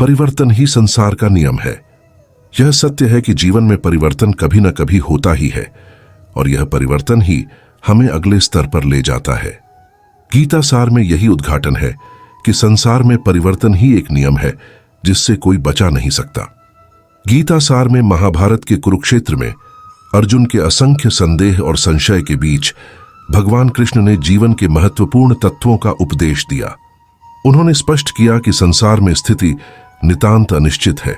परिवर्तन ही संसार का नियम है। यह सत्य है कि जीवन में परिवर्तन कभी न कभी होता ही है और यह परिवर्तन ही हमें अगले स्तर पर ले जाता है। गीता सार में यही उद्घाटन है कि संसार में परिवर्तन ही एक नियम है जिससे कोई बचा नहीं सकता। गीता सार में महाभारत के कुरुक्षेत्र में अर्जुन के असंख्य संदेह और संशय के बीच भगवान कृष्ण ने जीवन के महत्वपूर्ण तत्वों का उपदेश दिया। उन्होंने स्पष्ट किया कि संसार में स्थिति नितांत अनिश्चित है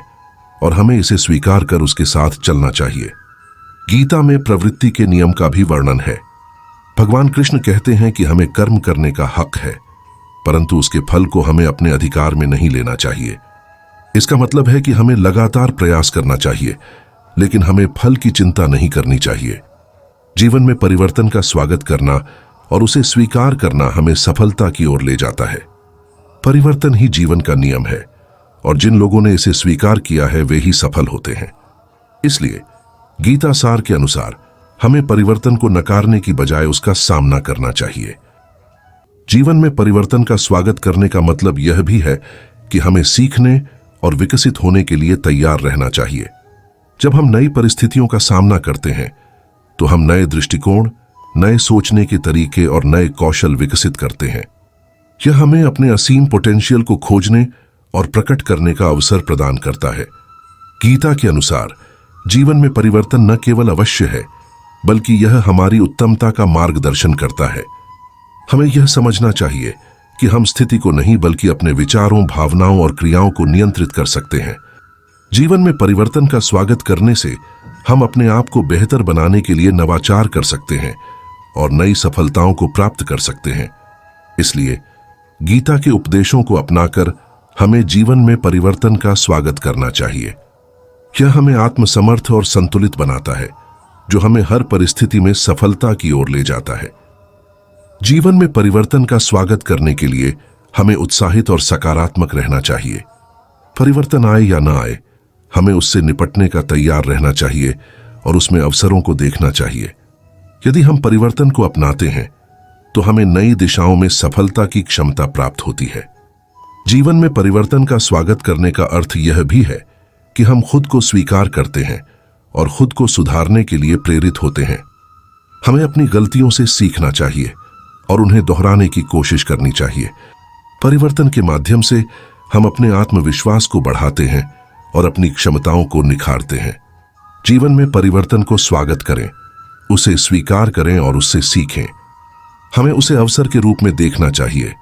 और हमें इसे स्वीकार कर उसके साथ चलना चाहिए। गीता में प्रवृत्ति के नियम का भी वर्णन है। भगवान कृष्ण कहते हैं कि हमें कर्म करने का हक है, परंतु उसके फल को हमें अपने अधिकार में नहीं लेना चाहिए। इसका मतलब है कि हमें लगातार प्रयास करना चाहिए, लेकिन हमें फल की चिंता नहीं करनी चाहिए। जीवन में परिवर्तन का स्वागत करना और उसे स्वीकार करना हमें सफलता की ओर ले जाता है। परिवर्तन ही जीवन का नियम है और जिन लोगों ने इसे स्वीकार किया है वे ही सफल होते हैं। इसलिए गीता सार के अनुसार हमें परिवर्तन को नकारने की बजाय उसका सामना करना चाहिए। जीवन में परिवर्तन का स्वागत करने का मतलब यह भी है कि हमें सीखने और विकसित होने के लिए तैयार रहना चाहिए। जब हम नई परिस्थितियों का सामना करते हैं तो हम नए दृष्टिकोण, नए सोचने के तरीके और नए कौशल विकसित करते हैं। यह हमें अपने असीम पोटेंशियल को खोजने और प्रकट करने का अवसर प्रदान करता है। गीता के अनुसार जीवन में परिवर्तन न केवल अवश्य है, बल्कि यह हमारी उत्तमता का मार्गदर्शन करता है। हमें यह समझना चाहिए कि हम स्थिति को नहीं बल्कि अपने विचारों, भावनाओं और क्रियाओं को नियंत्रित कर सकते हैं। जीवन में परिवर्तन का स्वागत करने से हम अपने आप को बेहतर बनाने के लिए नवाचार कर सकते हैं और नई सफलताओं को प्राप्त कर सकते हैं। इसलिए गीता के उपदेशों को अपनाकर हमें जीवन में परिवर्तन का स्वागत करना चाहिए। यह हमें आत्मसमर्थ और संतुलित बनाता है, जो हमें हर परिस्थिति में सफलता की ओर ले जाता है। जीवन में परिवर्तन का स्वागत करने के लिए हमें उत्साहित और सकारात्मक रहना चाहिए। परिवर्तन आए या ना आए, हमें उससे निपटने का तैयार रहना चाहिए और उसमें अवसरों को देखना चाहिए। यदि हम परिवर्तन को अपनाते हैं तो हमें नई दिशाओं में सफलता की क्षमता प्राप्त होती है। जीवन में परिवर्तन का स्वागत करने का अर्थ यह भी है कि हम खुद को स्वीकार करते हैं और खुद को सुधारने के लिए प्रेरित होते हैं। हमें अपनी गलतियों से सीखना चाहिए और उन्हें दोहराने की कोशिश करनी चाहिए। परिवर्तन के माध्यम से हम अपने आत्मविश्वास को बढ़ाते हैं और अपनी क्षमताओं को निखारते हैं। जीवन में परिवर्तन को स्वागत करें, उसे स्वीकार करें और उससे सीखें। हमें उसे अवसर के रूप में देखना चाहिए,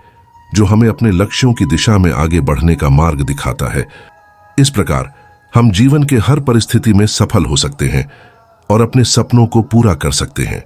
जो हमें अपने लक्ष्यों की दिशा में आगे बढ़ने का मार्ग दिखाता है। इस प्रकार हम जीवन के हर परिस्थिति में सफल हो सकते हैं और अपने सपनों को पूरा कर सकते हैं।